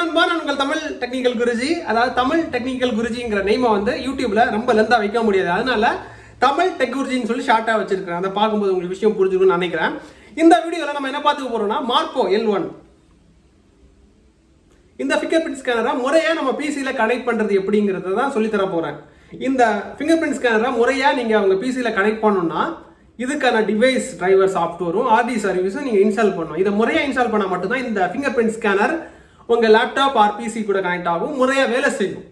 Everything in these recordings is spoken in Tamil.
நண்பா, நான் உங்கள் தமிழ் டெக்னிக்கல் குருஜி. அதாவது தமிழ் டெக்னிக்கல் குருஜிங்கிற நேமை வந்து யூடியூப்ல ரொம்ப லெந்தா வைக்க முடியாது. அதனால தமிழ் டெக் குருஜின்னு சொல்லி ஷார்ட்டா வச்சிருக்கேன். அதை பார்க்கும்போது உங்களுக்கு விஷயம் புரிஞ்சுக்கணும்னு நினைக்கிறேன். இந்த வீடியோல நம்ம என்ன பார்த்துக்க போறோம்னா, மார்போ L1 இந்த ஃபிங்கர் பிரிண்ட் ஸ்கேனரை முறையா நம்ம பிசியில கனெக்ட் பண்றது எப்படிங்கிறத தான் சொல்லி தர போறேன். இந்த ஃபிங்கர் பிரிண்ட் ஸ்கேனரை முறையா நீங்க உங்க பிசியில கனெக்ட் பண்ணணும்னா இதுக்கான டிவைஸ் டிரைவர் சாஃப்ட்வேரும் ஆர்டி சர்வீஸும் நீங்க இன்ஸ்டால் பண்ணணும். இதை முறையா இன்ஸ்டால் பண்ணா மட்டும்தான் இந்த ஃபிங்கர் பிரிண்ட் ஸ்கேனர் உங்க லேப்டாப் ஆர் பிசி கூட கனெக்ட் ஆகும், முறையா வேலை செய்யும்.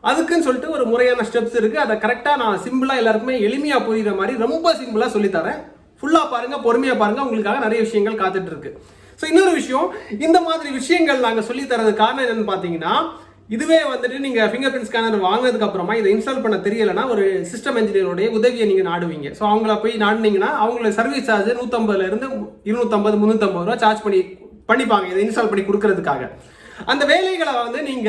அதுக்குன்னு சொல்லிட்டு ஒரு முறையான ஸ்டெப்ஸ் இருக்கு. அதை கரெக்டா நான் சிம்பிளா எல்லாருக்குமே எளிமையா புரியுற மாதிரி ரொம்ப சிம்பிளா சொல்லித்தரேன். ஃபுல்லா பாருங்க, பொறுமையா பாருங்க, உங்களுக்காக நிறைய விஷயங்கள் காத்துட்டு இருக்கு. ஸோ இன்னொரு விஷயம், இந்த மாதிரி விஷயங்கள் நாங்கள் சொல்லி தரது காரணம் என்னன்னு பார்த்தீங்கன்னா, இதுவே வந்துட்டு நீங்க ஃபிங்கர் பிரிண்ட் ஸ்கேனர் வாங்கினதுக்கு அப்புறமா இதை இன்ஸ்டால் பண்ண தெரியலைன்னா ஒரு சிஸ்டம் இன்ஜினியருடைய உதவியை நீங்க நாடுவீங்க. ஸோ அவங்கள போய் நாடுனீங்கன்னா அவங்களோட சர்வீஸ் சார்ஜ் 150 இருந்து 250 350 ரூபா சார்ஜ் பண்ணிப்பாங்க இதை இன்ஸ்டால் பண்ணி கொடுக்கறதுக்காக. அந்த வேலைகளை வந்து நீங்க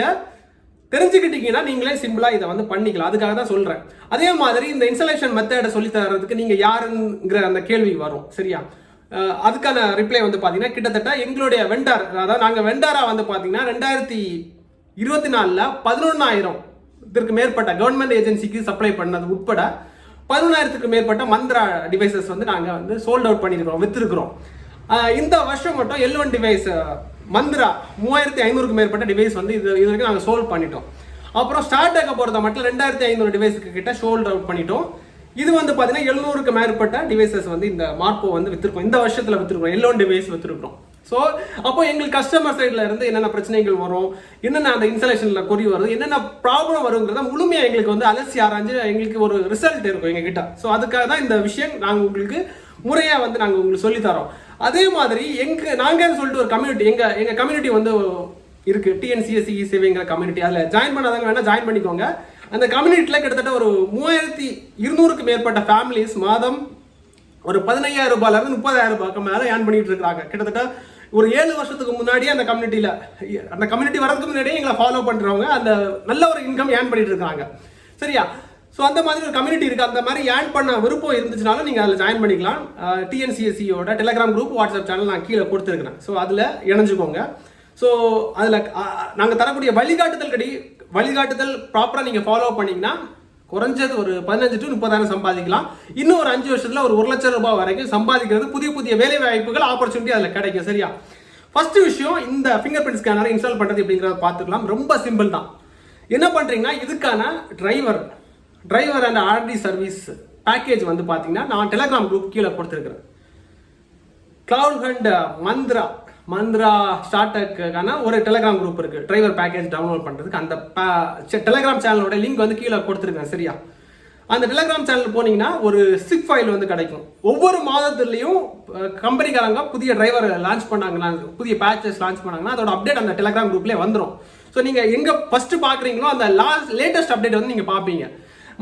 தெரிஞ்சுக்கிட்டீங்கன்னா நீங்களே சிம்பிளா இதை வந்து பண்ணிக்கலாம். அதுக்காக தான் சொல்றேன். அதே மாதிரி இந்த இன்ஸ்டாலேஷன் மெத்தடை சொல்லி தரதுக்கு நீங்க யாருங்கிற அந்த கேள்வி வரும், சரியா? அதுக்கான ரிப்ளை வந்து பாத்தீங்கன்னா, கிட்டத்தட்ட எங்களுடைய வெண்டார், அதாவது நாங்க வெண்டாரா வந்து பாத்தீங்கன்னா 2024 11,000 மேற்பட்ட கவர்மெண்ட் ஏஜென்சிக்கு சப்ளை பண்ணது உட்பட 11,000 மேற்பட்ட மந்த்ரா டிவைசஸ் வந்து நாங்க வந்து சோல்ட் அவுட் பண்ணிருக்கிறோம், வித்திருக்கிறோம். இந்த வருஷம் மட்டும் L1 டிவைஸ் மந்த்ரா 3,500 மேற்பட்ட டிவைஸ் வந்து இது வரைக்கும் நாங்கள் சோல்வ் பண்ணிட்டோம். அப்புறம் ஸ்டார்ட் ஆக போகிறத மட்டும் 2,500 டிவைஸுக்கு கிட்ட சோல்ட் அவுட் பண்ணிட்டோம். இது வந்து பார்த்தீங்கன்னா 700 மேற்பட்ட டிவைசஸ் வந்து இந்த மார்போ வந்து வித்திருக்கோம், இந்த வருஷத்தில் வித்திருக்கோம், L1 டிவைஸ் வித்திருக்கிறோம். ஸோ அப்போ எங்களுக்கு கஸ்டமர் சைடில் இருந்து என்னென்ன பிரச்சனைகள் வரும், என்னென்ன அந்த இன்ஸ்டாலேஷனில் குறி வரும், என்னென்ன ப்ராப்ளம் வருங்கிறத முழுமையாக எங்களுக்கு வந்து அலசி ஆராய்ஞ்சு எங்களுக்கு ஒரு ரிசல்ட் இருக்கும் எங்ககிட்ட. ஸோ அதுக்காக தான் இந்த விஷயம் நாங்கள் உங்களுக்கு முறையாக வந்து நாங்கள் உங்களுக்கு சொல்லித்தரோம். அதே மாதிரி நாங்கன்னு சொல்லிட்டு ஒரு கம்யூனிட்டி, எங்க கம்யூனிட்டி வந்து இருக்கு, டிஎன்சிஎஸ்சி சேவைங்கிற கம்யூனிட்டி. அதில் ஜாயின் பண்ணாதவங்க வேணா ஜாயின் பண்ணிக்கோங்க. அந்த கம்யூனிட்டியில் கிட்டத்தட்ட ஒரு 3,200 மேற்பட்ட ஃபேமிலிஸ் மாதம் ஒரு 15,000 ரூபாயிலிருந்து 30,000 ரூபாய்க்கு மேலே ஏர்ன் பண்ணிட்டு இருக்காங்க. கிட்டத்தட்ட ஒரு 7 வருஷத்துக்கு முன்னாடியே அந்த கம்யூனிட்டி வரதுக்கு முன்னாடியே எங்களை ஃபாலோ பண்றவங்க அந்த நல்ல ஒரு இன்கம் ஏர்ன் பண்ணிட்டு இருக்காங்க, சரியா? ஸோ அந்த மாதிரி ஒரு கம்யூனிட்டி இருக்கு. அந்த மாதிரி ஏர்ன் பண்ண விருப்பம் இருந்துச்சுனாலும் நீங்கள் அதில் ஜாயின் பண்ணிக்கலாம். டிஎன்சிஎஸ்சியோட டெலிகிராம் குரூப், வாட்ஸ்அப் சேனல் நான் கீழே கொடுத்துருக்கிறேன். ஸோ அதில் இணைஞ்சுக்கோங்க. ஸோ அதில் நாங்கள் தரக்கூடிய வழிகாட்டுதல் ப்ராப்பராக நீங்கள் ஃபாலோ பண்ணிங்கன்னா குறைஞ்சது ஒரு 15,000 to 30,000 சம்பாதிக்கலாம். இன்னும் ஒரு 5 வருஷத்தில் ஒரு 1,00,000 ரூபாய் வரைக்கும் சம்பாதிக்கிறது, புதிய வேலை வாய்ப்புகள், ஆப்பர்ச்சுனிட்டி அதில் கிடைக்கும், சரியா? ஃபர்ஸ்ட் விஷயம், இந்த ஃபிங்கர் பிரிண்ட் ஸ்கேனரை இன்ஸ்டால் பண்ணுறது எப்படிங்கிறத பார்த்துக்கலாம். ரொம்ப சிம்பிள் தான். என்ன பண்ணுறீங்கன்னா, இதுக்கான driver and RT service package வந்து பார்த்தீங்கன்னா நான் டெலிகிராம் குரூப் கீழே கொடுத்துருக்கிறேன். கிளவுட் ஹண்ட் மந்த்ரா ஸ்டார்டக்கான ஒரு டெலிகிராம் குரூப் இருக்கு. டிரைவர் பேக்கேஜ் டவுன்லோட் பண்றதுக்கு அந்த டெலிகிராம் சேனலோட லிங்க் வந்து கீழே கொடுத்துருக்கேன், சரியா? அந்த டெலிகிராம் சேனல் போனீங்கன்னா ஒரு சிப் ஃபைல் வந்து கிடைக்கும். ஒவ்வொரு மாதத்துலையும் கம்பெனிக்காரங்க புதிய டிரைவர் லான்ச் பண்ணாங்கன்னா, புதிய பேக்கேஜ் லான்ச் பண்ணாங்கன்னா அதோட அப்டேட் அந்த டெலிகிராம் குரூப்லேயே வந்துடும். ஸோ நீங்க எங்க ஃபர்ஸ்ட் பாக்குறீங்களோ அந்த லேட்டஸ்ட் அப்டேட் வந்து நீங்க பார்ப்பீங்க.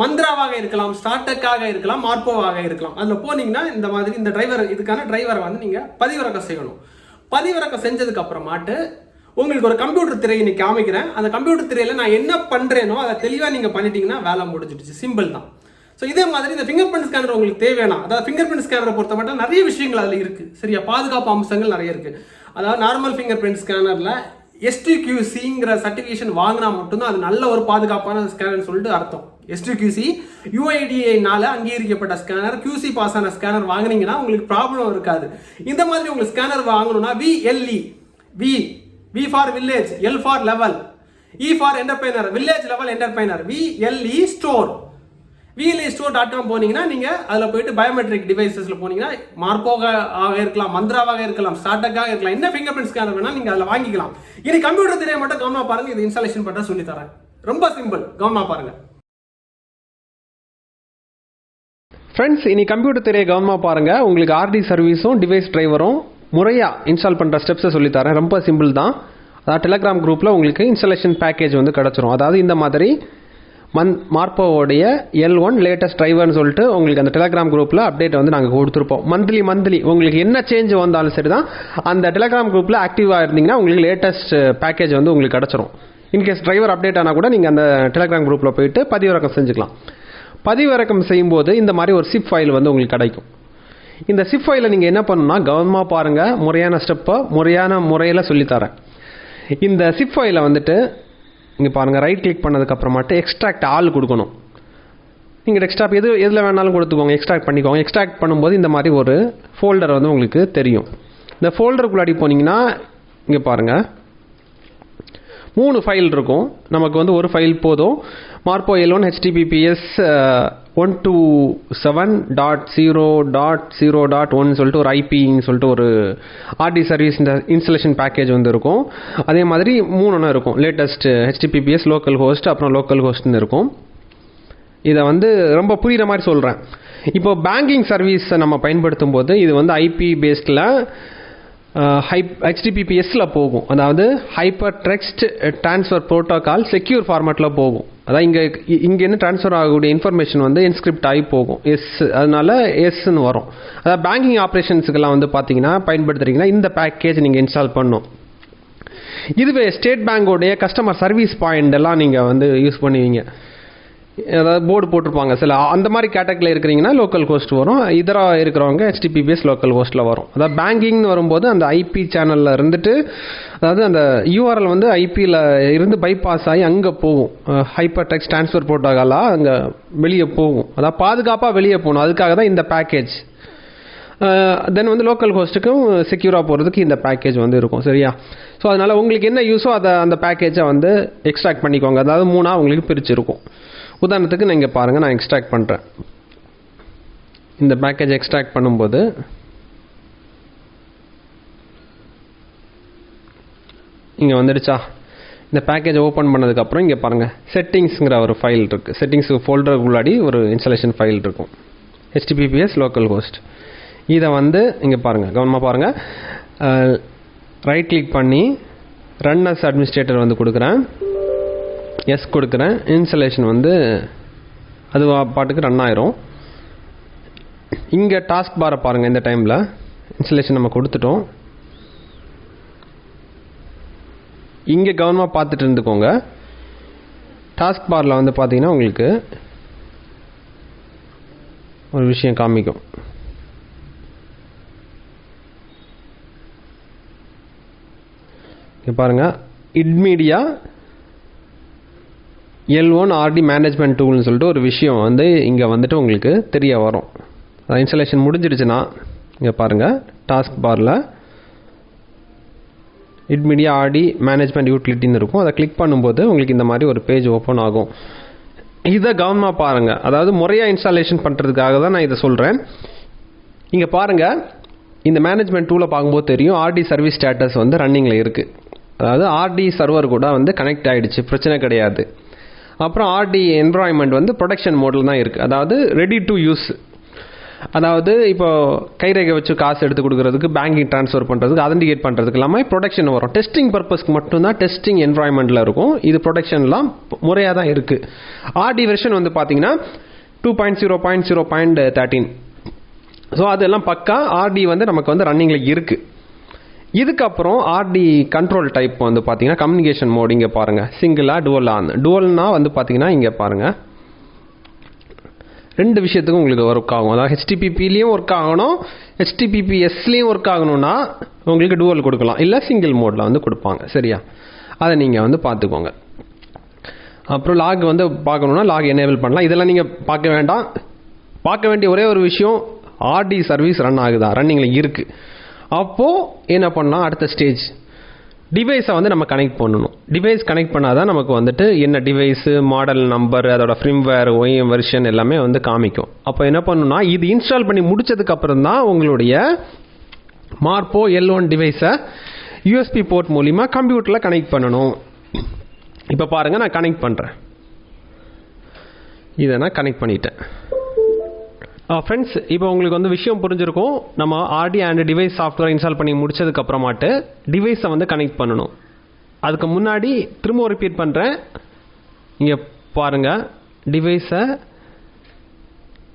மந்த்ராவாக இருக்கலாம், ஸ்டார்டக்காக இருக்கலாம், மார்போவாக இருக்கலாம். அதில் போனீங்கன்னா இந்த மாதிரி இந்த இதுக்கான டிரைவரை வந்து நீங்க பதிவிறக்கம் செய்யணும். பதிவிறக்கம் செஞ்சதுக்கு அப்புறமாட்டு உங்களுக்கு ஒரு கம்ப்யூட்டர் திரையை இன்னைக்கு காமிக்கிறேன். அந்த கம்ப்யூட்டர் திரையில நான் என்ன பண்றேனோ அதை தெளிவாக நீங்க பண்ணிட்டீங்கன்னா வேலை முடிஞ்சிடுச்சு, சிம்பிள் தான். ஸோ இதே மாதிரி இந்த ஃபிங்கர் பிரிண்ட் ஸ்கேனர் உங்களுக்கு தேவையான, அதாவது ஃபிங்கர் பிரிண்ட் ஸ்கேனரை பொறுத்த மட்டும் நிறைய விஷயங்கள் அதில் இருக்கு, சரியா? பாதுகாப்பு அம்சங்கள் நிறைய இருக்கு. அதாவது நார்மல் ஃபிங்கர் பிரிண்ட் ஸ்கேனர்ல STQCங்கிற சர்டிஃபிகேஷன் வாங்கினா மட்டும்தான் அது நல்ல ஒரு பாதுகாப்பான ஸ்கேனர் சொல்லிட்டு அர்த்தம். STQC UIDA-னால அங்கீகரிக்கப்பட்ட ஸ்கேனர், QC பாஸ் ஆன ஸ்கேனர் வாங்கினீங்கன்னா உங்களுக்கு ப்ராப்ளம் இருக்காது. இந்த மாதிரி உங்களுக்கு ஸ்கேனர் வாங்கணும்னா VLE, V for village, L for level, E for entrepreneur, village level entrepreneur, VLE store, VLE-store.com போனீங்கன்னா நீங்க அதில் போயிட்டு பயோமெட்ரிக் டிவைசஸ்ல போனீங்கன்னா மார்போவாக இருக்கலாம், மந்த்ராவாக இருக்கலாம், ஸ்டார்டக்காக இருக்கலாம், என்ன ஃபிங்கர் பிரிண்ட் ஸ்கேனர் வேணா நீங்க அதில் வாங்கிக்கலாம். இனி கம்ப்யூட்டர் திரையை மட்டும் கவனமா பாருங்க, இது இன்ஸ்டாலேஷன் பண்ண சொல்லி தரேன். ரொம்ப சிம்பிள், கவனமா பாருங்க ஃப்ரெண்ட்ஸ். இனி கம்ப்யூட்டர் திரையை கவனமாக பாருங்க. உங்களுக்கு ஆர்டி சர்வீஸும் டிவைஸ் டிரைவரும் முறையாக இன்ஸ்டால் பண்ணுற ஸ்டெப்ஸை சொல்லித்தரேன். ரொம்ப சிம்பிள் தான். அதாவது டெலிகிராம் குரூப்பில் உங்களுக்கு இன்ஸ்டாலேஷன் பேக்கேஜ் வந்து கிடச்சிரும். அதாவது இந்த மாதிரி மார்போவோடைய L1 லேட்டஸ்ட் டிரைவர்னு சொல்லிட்டு உங்களுக்கு அந்த டெலிகிராம் குரூப்பில் அப்டேட் வந்து நாங்கள் கொடுத்துருப்போம். மந்த்லி உங்களுக்கு என்ன சேஞ்ச் வந்தாலும் சரி தான், அந்த டெலிகிராம் குரூப்பில் ஆக்டிவாக இருந்தீங்கன்னா உங்களுக்கு லேட்டஸ்ட் பேக்கேஜ் வந்து உங்களுக்கு கிடச்சிரும். இன்கேஸ் டிரைவர் அப்டேட் ஆனால் கூட நீங்கள் அந்த டெலிகிராம் குரூப்பில் போயிட்டு பதிவிறக்கம் செஞ்சுக்கலாம். பதிவிறக்கம் செய்யும்போது இந்த மாதிரி ஒரு சிப் ஃபைல் வந்து உங்களுக்கு கிடைக்கும். இந்த சிப் ஃபைலை நீங்கள் என்ன பண்ணணும்னா கவனமாக பாருங்கள், முறையான ஸ்டெப்பை முறையான முறையில் சொல்லித்தரேன். இந்த சிப் ஃபைலை வந்துட்டு இங்கே பாருங்கள், ரைட் கிளிக் பண்ணதுக்கப்புறமாட்டு எக்ஸ்ட்ராக்ட் ஆல் கொடுக்கணும். நீங்கள் டெஸ்க்டாப் எதில் வேணாலும் கொடுத்துக்கோங்க, எக்ஸ்ட்ராக்ட் பண்ணிக்கோங்க. எக்ஸ்ட்ராக்ட் பண்ணும்போது இந்த மாதிரி ஒரு ஃபோல்டர் வந்து உங்களுக்கு தெரியும். இந்த ஃபோல்டருக்குள்ளாடி போனீங்கன்னா இங்கே பாருங்கள் 3 ஃபைல் இருக்கும். நமக்கு வந்து ஒரு ஃபைல் போதும். மார்போ L1 HTTPS 127.0.0.1 சொல்லிட்டு ஒரு ஐபின்னு சொல்லிட்டு ஒரு ஆர்டி சர்வீஸ் இன்ஸ்டலேஷன் பேக்கேஜ் வந்து இருக்கும். அதே மாதிரி 3 இருக்கும். லேட்டஸ்ட் HTTPS லோக்கல் ஹோஸ்ட், அப்புறம் லோக்கல் ஹோஸ்ட்னு இருக்கும். இதை வந்து ரொம்ப புரிகிற மாதிரி சொல்கிறேன். இப்போ பேங்கிங் சர்வீஸை நம்ம பயன்படுத்தும் போது இது வந்து ஐபி பேஸ்டில் HTTPSல போகும். அதாவது hyper text transfer protocol secure ஃபார்மேட்டில் போகும். அதான் இங்கேருந்து ட்ரான்ஸ்ஃபர் ஆகக்கூடிய இன்ஃபர்மேஷன் வந்து என்ஸ்கிரிப்ட் ஆகி போகும். அதனால எஸ்ன்னு வரும். அதாவது பேங்கிங் ஆப்ரேஷன்ஸுக்கெல்லாம் வந்து பார்த்தீங்கன்னா பயன்படுத்துறீங்கன்னா இந்த பேக்கேஜ் நீங்கள் இன்ஸ்டால் பண்ணணும். இதுவே ஸ்டேட் பேங்கோடைய கஸ்டமர் சர்வீஸ் பாயிண்ட் எல்லாம் நீங்கள் வந்து யூஸ் பண்ணுவீங்க. அதாவது போர்டு போட்டிருப்பாங்க சில, அந்த மாதிரி கேட்டகரியில் இருக்கிறீங்கன்னா லோக்கல் ஹோஸ்ட் வரும். இதராக இருக்கிறவங்க HTTPS லோக்கல் ஹோஸ்ட்டில் வரும். அதாவது பேங்கிங்னு வரும்போது அந்த ஐபி சேனலில் இருந்துட்டு, அதாவது அந்த யூஆர்எல் வந்து ஐபியில் இருந்து பைபாஸ் ஆகி அங்கே போகும். ஹைப்பர் டெக்ஸ்ட் ட்ரான்ஸ்ஃபர் ப்ரோட்டோகாலாக அங்கே வெளியே போகும். அதாவது பாதுகாப்பாக வெளியே போகணும். அதுக்காக தான் இந்த பேக்கேஜ். தென் வந்து லோக்கல் ஹோஸ்ட்டுக்கும் செக்யூராக போகிறதுக்கு இந்த பேக்கேஜ் வந்து இருக்கும். சரியா? ஸோ அதனால் உங்களுக்கு என்ன யூஸோ அதை அந்த பேக்கேஜை வந்து எக்ஸ்ட்ராக்ட் பண்ணிக்கோங்க. அதாவது 3 உங்களுக்கு பிரிச்சிருக்கும். உதாரணத்துக்கு நீங்கள் பாருங்கள், நான் எக்ஸ்ட்ராக்ட் பண்ணுறேன். இந்த பேக்கேஜ் எக்ஸ்ட்ராக்ட் பண்ணும்போது இங்கே வந்துடுச்சா? இந்த பேக்கேஜ் ஓப்பன் பண்ணதுக்கப்புறம் இங்கே பாருங்கள் செட்டிங்ஸுங்கிற ஒரு ஃபைல் இருக்குது. செட்டிங்ஸ் ஃபோல்டருக்குள்ளாடி ஒரு இன்ஸ்டாலேஷன் ஃபைல் இருக்கும். HTTPS local host. இதை வந்து இங்கே பாருங்கள், கவனமாக பாருங்கள். ரைட் கிளிக் பண்ணி ரன் அஸ் அட்மினிஸ்ட்ரேட்டர் வந்து கொடுக்குறேன். எஸ் கொடுக்குறேன். இன்ஸ்டலேஷன் வந்து அது பாட்டுக்கு ரன் ஆயிரும். இங்கே டாஸ்க் பாரை பாருங்கள். இந்த டைமில் இன்ஸ்டலேஷன் நம்ம கொடுத்துட்டோம். இங்கே கவனமாக பார்த்துட்டு இருந்துக்கோங்க. டாஸ்க் பாரில் வந்து பார்த்தீங்கன்னா உங்களுக்கு ஒரு விஷயம் காமிக்கும். இங்கே பாருங்கள், இட்மீடியா L1 RD மேனேஜ்மெண்ட் டூல்னு சொல்லிட்டு ஒரு விஷயம் வந்து இங்கே வந்துட்டு உங்களுக்கு தெரிய வரும். இன்ஸ்டாலேஷன் முடிஞ்சிடுச்சுன்னா இங்கே பாருங்கள் டாஸ்க் பாரில் இட்மீடியா RD மேனேஜ்மெண்ட் யூட்டிலிட்டின்னு இருக்கும். அதை கிளிக் பண்ணும்போது உங்களுக்கு இந்த மாதிரி ஒரு பேஜ் ஓப்பன் ஆகும். இதை கவனமாக பாருங்கள். அதாவது முறையாக இன்ஸ்டாலேஷன் பண்ணுறதுக்காக தான் நான் இதை சொல்கிறேன். இங்கே பாருங்கள், இந்த மேனேஜ்மெண்ட் டூலை பார்க்கும்போது தெரியும் RD சர்வீஸ் ஸ்டேட்டஸ் வந்து ரன்னிங்கில் இருக்குது. அதாவது RD சர்வர் கூட வந்து கனெக்ட் ஆகிடுச்சு, பிரச்சனை கிடையாது. அப்புறம் RD என்வரான்மெண்ட் வந்து ப்ரொடக்ஷன் மோடில் தான் இருக்குது. அதாவது ரெடி டு யூஸ். அதாவது இப்போ கைரேகை வச்சு காசு எடுத்து கொடுக்குறதுக்கு, பேங்கிங் ட்ரான்ஸ்ஃபர் பண்ணுறதுக்கு, அதென்டிகேட் பண்ணுறதுக்கு எல்லாமே ப்ரொடக்ஷன் வரும். டெஸ்டிங் பர்பஸ்க்கு மட்டும்தான் டெஸ்டிங் என்வரான்மெண்ட்டில் இருக்கும். இது ப்ரொடக்ஷன்லாம் முறையாக தான் இருக்குது. RD வெர்ஷன் வந்து பார்த்தீங்கன்னா 2.0.0.13. ஸோ அதெல்லாம் பக்கா RD வந்து நமக்கு வந்து ரன்னிங்கில் இருக்குது. இதுக்கப்புறம் RD கண்ட்ரோல் டைப் வந்து பார்த்தீங்கன்னா கம்யூனிகேஷன் மோட். இங்கே பாருங்கள், சிங்கிளா டுவலா. டுவல்னா வந்து பார்த்தீங்கன்னா இங்கே பாருங்கள் 2 விஷயத்துக்கும் உங்களுக்கு ஒர்க் ஆகும். அதாவது HTTPலையும் ஒர்க் ஆகணும், HTTPSலையும் ஒர்க் ஆகணும்னா உங்களுக்கு டுவல் கொடுக்கலாம், இல்லை சிங்கிள் மோடில் வந்து கொடுப்பாங்க. சரியா? அதை நீங்கள் வந்து பார்த்துக்கோங்க. அப்புறம் லாக் வந்து பார்க்கணுன்னா லாக் எனேபிள் பண்ணலாம். இதெல்லாம் நீங்கள் பார்க்க வேண்டாம். பார்க்க வேண்டிய ஒரே ஒரு விஷயம், RD சர்வீஸ் ரன் ஆகுதா, ரன்னிங்கில் இருக்குது. அப்போது என்ன பண்ணலாம், அடுத்த ஸ்டேஜ் டிவைஸை வந்து நம்ம கனெக்ட் பண்ணணும். டிவைஸ் கனெக்ட் பண்ணாதான் நமக்கு வந்துட்டு என்ன டிவைஸு, மாடல் நம்பர், அதோட ஃப்ரேம்வேர், OEM வெர்ஷன் எல்லாமே வந்து காமிக்கும். அப்போ என்ன பண்ணணும்னா, இது இன்ஸ்டால் பண்ணி முடிச்சதுக்கப்புறம் தான் உங்களுடைய மார்போ L1 டிவைஸை USB போர்ட் மூலிமா கம்ப்யூட்டரில் கனெக்ட் பண்ணணும். இப்போ பாருங்கள், நான் கனெக்ட் பண்ணுறேன். இதை நான் கனெக்ட் பண்ணிட்டேன். ஃப்ரெண்ட்ஸ், இப்போ உங்களுக்கு வந்து விஷயம் புரிஞ்சிருக்கும். நம்ம RD and device software install பண்ணி முடிச்சதுக்கப்புறமாட்டு டிவைஸை வந்து கனெக்ட் பண்ணணும். அதுக்கு முன்னாடி திரும்ப ரிப்பீட் பண்ணுறேன். இங்கே பாருங்கள், டிவைஸை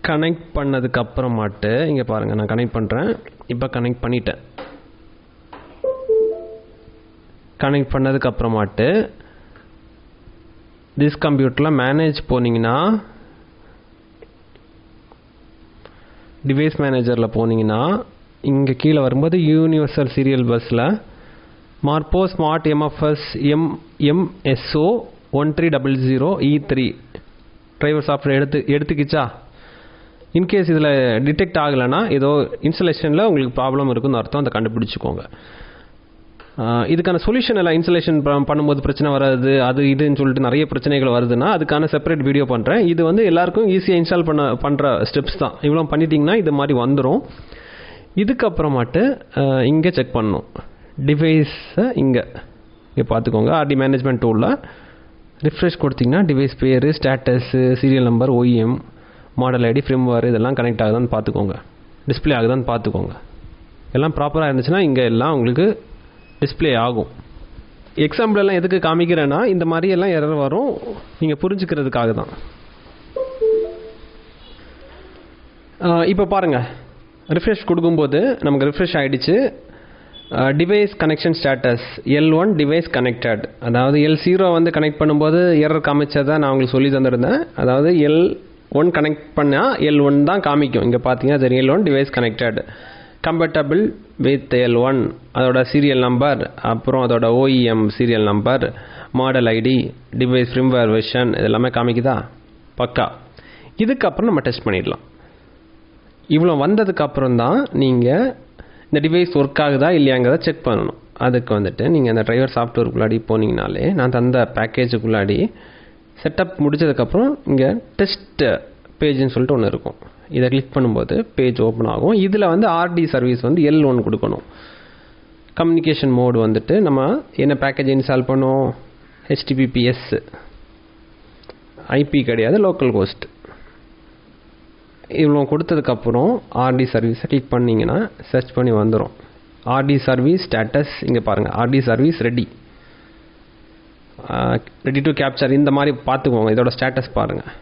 கனெக்ட் பண்ணதுக்கப்புறமாட்டு இங்கே பாருங்கள், நான் கனெக்ட் பண்ணுறேன். இப்போ கனெக்ட் பண்ணிட்டேன். கனெக்ட் பண்ணதுக்கப்புறமாட்டு திஸ் கம்ப்யூட்டரில் மேனேஜ் போனீங்கன்னா, டிவைஸ் மேனேஜரில் போனீங்கன்னா இங்கே கீழே வரும்போது யூனிவர்சல் சீரியல் பஸ்ஸில் Morpho smart MFS MSO 1300 E3 driver software எடுத்துக்கிச்சா? இன்கேஸ் இதில் டிடெக்ட் ஆகலைன்னா ஏதோ இன்ஸ்டலேஷனில் உங்களுக்கு ப்ராப்ளம் இருக்குன்னு அர்த்தம், அதை கண்டுபிடிச்சிக்கோங்க. இதுக்கான சொல்யூஷன் எல்லாம் இன்ஸ்டலேஷன் பண்ணும்போது பிரச்சனை வராது, அது இதுன்னு சொல்லிட்டு நிறைய பிரச்சனைகள் வருதுன்னா அதுக்கான செப்பரேட் வீடியோ பண்ணுறேன். இது வந்து எல்லாருக்கும் ஈஸியாக இன்ஸ்டால் பண்ணுற ஸ்டெப்ஸ் தான். இவ்வளோ பண்ணிட்டீங்கன்னா இது மாதிரி வந்துடும். இதுக்கப்புறமாட்டு இங்கே செக் பண்ணணும் டிவைஸை. இங்கே பார்த்துக்கோங்க, ஆர்டி மேனேஜ்மெண்ட் டூலில் ரிஃப்ரெஷ் கொடுத்தீங்கன்னா டிவைஸ் பேர், status, serial number, OEM, model ID, firmware இதெல்லாம் கனெக்ட் ஆகுதான்னு பார்த்துக்கோங்க, டிஸ்பிளே ஆகுதான்னு பார்த்துக்கோங்க. எல்லாம் ப்ராப்பராக இருந்துச்சுன்னா இங்கே எல்லாம் உங்களுக்கு டிஸ்பிளே ஆகும். எக்ஸாம்பிளெல்லாம் எதுக்கு காமிக்கிறேன்னா இந்த மாதிரி எல்லாம் எரர் வரும், நீங்கள் புரிஞ்சுக்கிறதுக்காக தான். இப்போ பாருங்கள், ரிஃப்ரெஷ் கொடுக்கும்போது நமக்கு ரிஃப்ரெஷ் ஆகிடுச்சு. Device connection status L1 device connected. அதாவது L0 வந்து கனெக்ட் பண்ணும்போது எரர் காமிச்சதை நான் உங்களுக்கு சொல்லி தந்துருந்தேன். அதாவது L1 கனெக்ட் பண்ணால் L1 தான் காமிக்கும். இங்கே பார்த்தீங்கன்னா சரி, L1 device connected, compatible with L1, அதோட சீரியல் நம்பர், அப்புறம் அதோட OEM serial number, model ID, device firmware version இதெல்லாமே காமிக்குதா? பக்கா. இதுக்கப்புறம் நம்ம டெஸ்ட் பண்ணிடலாம். இவ்வளோ வந்ததுக்கப்புறம் தான் நீங்கள் இந்த டிவைஸ் ஒர்க் ஆகுதா இல்லையாங்கிறத செக் பண்ணணும். அதுக்கு வந்துட்டு நீங்கள் அந்த டிரைவர் சாஃப்ட்வேருக்குள்ளாடி போனீங்கனாலே நான் தந்த பேக்கேஜுக்குள்ளாடி செட்டப் முடிச்சதுக்கப்புறம் இங்கே டெஸ்ட் பேஜ்னு சொல்லிட்டு ஒன்று இருக்கும். இதை கிளிக் பண்ணும்போது பேஜ் ஓப்பன் ஆகும். இதில் வந்து ஆர்டி சர்வீஸ் வந்து L1 கொடுக்கணும். கம்யூனிகேஷன் மோடு வந்துட்டு நம்ம என்ன பேக்கேஜ் இன்ஸ்டால் பண்ணோம், HTTPS, IP கிடையாது, லோக்கல் ஹோஸ்ட். இவ்வளோ கொடுத்ததுக்கப்புறம் ஆர்டி சர்வீஸை கிளிக் பண்ணிங்கன்னா சர்ச் பண்ணி வந்துடும். ஆர்டி சர்வீஸ் ஸ்டேட்டஸ் இங்கே பாருங்கள், RT service ready to capture இந்த மாதிரி பார்த்துக்கோங்க. இதோட ஸ்டேட்டஸ் பாருங்கள்.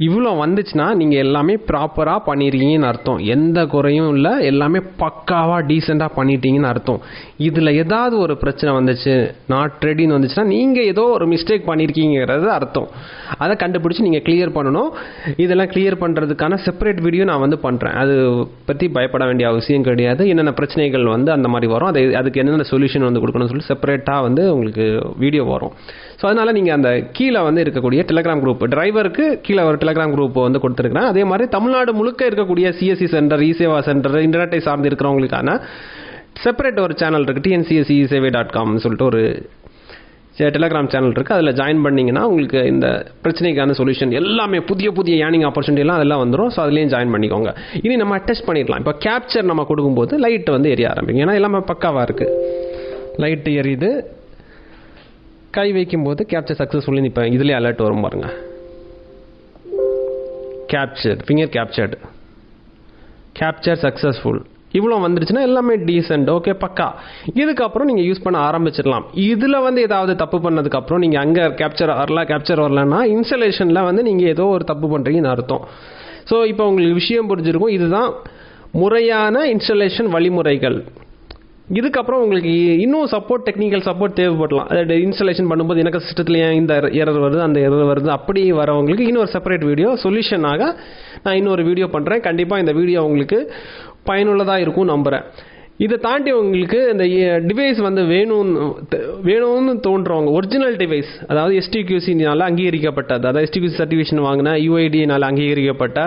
இவ்வளோ வந்துச்சுன்னா நீங்கள் எல்லாமே ப்ராப்பராக பண்ணியிருக்கீங்கன்னு அர்த்தம். எந்த குறையும் இல்லை, எல்லாமே பக்காவாக டீசெண்டாக பண்ணிட்டீங்கன்னு அர்த்தம். இதில் ஏதாவது ஒரு பிரச்சனை வந்துச்சு, நாட் ரெடின்னு வந்துச்சுன்னா நீங்கள் ஏதோ ஒரு மிஸ்டேக் பண்ணியிருக்கீங்கிறது அர்த்தம். அதை கண்டுபிடிச்சி நீங்கள் கிளியர் பண்ணணும். இதெல்லாம் கிளியர் பண்ணுறதுக்கான செப்பரேட் வீடியோ நான் வந்து பண்ணுறேன். அது பற்றி பயப்பட வேண்டிய அவசியம் கிடையாது. என்னென்ன பிரச்சனைகள் வந்து அந்த மாதிரி வரும், அதுக்கு என்னென்ன சொல்யூஷன் வந்து கொடுக்கணும்னு சொல்லி செப்பரேட்டாக வந்து உங்களுக்கு வீடியோ வரும். ஸோ அதனால் நீங்கள் அந்த கீழே வந்து இருக்கக்கூடிய டெலிகிராம் குரூப், டிரைவருக்கு கீழே ஒரு டெலிகிராம் குரூப் வந்து கொடுத்துருக்கிறேன். அதே மாதிரி தமிழ்நாடு முழுக்க இருக்கக்கூடிய CSC சென்டர், இசேவா சென்டர், இன்டர்நெட்டை சார்ந்து இருக்கிறவங்களுக்கான செப்பரேட் ஒரு சேனல் இருக்குது, tncseesevai.com சொல்லிட்டு ஒரு டெலிகிராம் சேனல் இருக்குது. அதில் ஜாயின் பண்ணிங்கன்னா உங்களுக்கு இந்த பிரச்சனைக்கான சொல்யூஷன் எல்லாமே புதிய புதிய ஏர்னிங் ஆப்பர்ச்சுனிட்டிலாம் அதெல்லாம் வந்துடும். ஸோ அதுலேயும் ஜாயின் பண்ணிக்கோங்க. இனி நம்ம டெஸ்ட் பண்ணிடலாம். இப்போ கேப்சர் நம்ம கொடுக்கும்போது லைட் வந்து எரிய ஆரம்பிக்கும். ஏன்னா எல்லாமே பக்காவாக இருக்குது. லைட்டு எரியுது, கை வைக்கும்போது கேப்சர் சக்ஸஸ்ஃபுல்லி இப்போ இதுலேயே அலர்ட் வரும் பாருங்கள். Capture, finger capture successful. இவ்வளோ வந்துருச்சுன்னா எல்லாமே டீசென்ட், ஓகே, பக்கா. இதுக்கப்புறம் நீங்கள் யூஸ் பண்ண ஆரம்பிச்சிடலாம். இதில் வந்து ஏதாவது தப்பு பண்ணதுக்கப்புறம் நீங்கள் அங்கே கேப்சர் வரலன்னா இன்ஸ்டலேஷனில் வந்து நீங்கள் ஏதோ ஒரு தப்பு பண்ணுறீங்கன்னு அர்த்தம். ஸோ இப்போ உங்களுக்கு விஷயம் புரிஞ்சிருக்கும். இதுதான் முறையான இன்ஸ்டலேஷன் வழிமுறைகள். இதுக்கப்புறம் உங்களுக்கு இன்னும் டெக்னிக்கல் சப்போர்ட் தேவைப்படலாம். அதாவது இன்ஸ்டாலேஷன் பண்ணும்போது எனக்கு சிஸ்டத்தில் ஏன் இந்த எரர் வருது, அந்த எரர் வருது, அப்படி வரவங்களுக்கு இன்னொரு செப்பரேட் வீடியோ சொல்யூஷனாக நான் இன்னொரு வீடியோ பண்ணுறேன். கண்டிப்பாக இந்த வீடியோ உங்களுக்கு பயனுள்ளதாக இருக்கும் நம்புகிறேன். இதை தாண்டி உங்களுக்கு இந்த டிவைஸ் வந்து வேணும்னு தோன்றவங்க, ஒரிஜினல் டிவைஸ், அதாவது STQC-னால அங்கீகரிக்கப்பட்டது, அதாவது STQC சர்டிஃபிகேஷன் வாங்கின UID-னால அங்கீகரிக்கப்பட்ட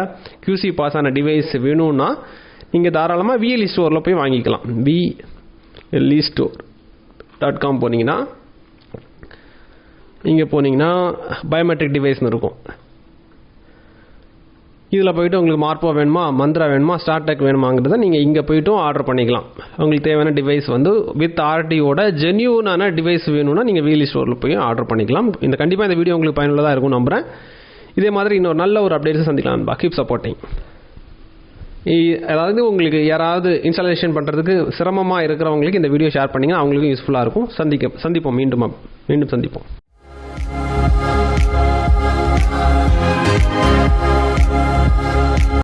QC பாஸ் ஆன டிவைஸ் வேணும்னா நீங்கள் தாராளமாக VLE ஸ்டோரில் போய் வாங்கிக்கலாம். VLEstore.com போனீங்கன்னா இங்கே போனீங்கன்னா பயோமெட்ரிக் டிவைஸ்னு இருக்கும். இதில் போய்ட்டு உங்களுக்கு மார்போ வேணுமா, மந்த்ரா வேணுமா, ஸ்டார்டெக் வேணுமாங்கிறத நீங்கள் இங்கே போய்ட்டும் ஆர்டர் பண்ணிக்கலாம். உங்களுக்கு தேவையான டிவைஸ் வந்து வித் RTOட ஜென்யூனான டிவைஸ் வேணும்னா நீங்கள் VLE ஸ்டோரில் போய் ஆர்டர் பண்ணிக்கலாம். கண்டிப்பாக இந்த வீடியோ உங்களுக்கு பயனுள்ளதாக இருக்கும் நம்புகிறேன். இதே மாதிரி இன்னொரு நல்ல ஒரு அப்டேட்ஸை சந்திக்கலாம். Keep supporting. அதாவது உங்களுக்கு யாராவது இன்ஸ்டாலேஷன் பண்ணுறதுக்கு சிரமமாக இருக்கிறவங்களுக்கு இந்த வீடியோ ஷேர் பண்ணிங்கன்னா அவங்களுக்கும் யூஸ்ஃபுல்லாக இருக்கும். சந்திப்போம், மீண்டும் சந்திப்போம்.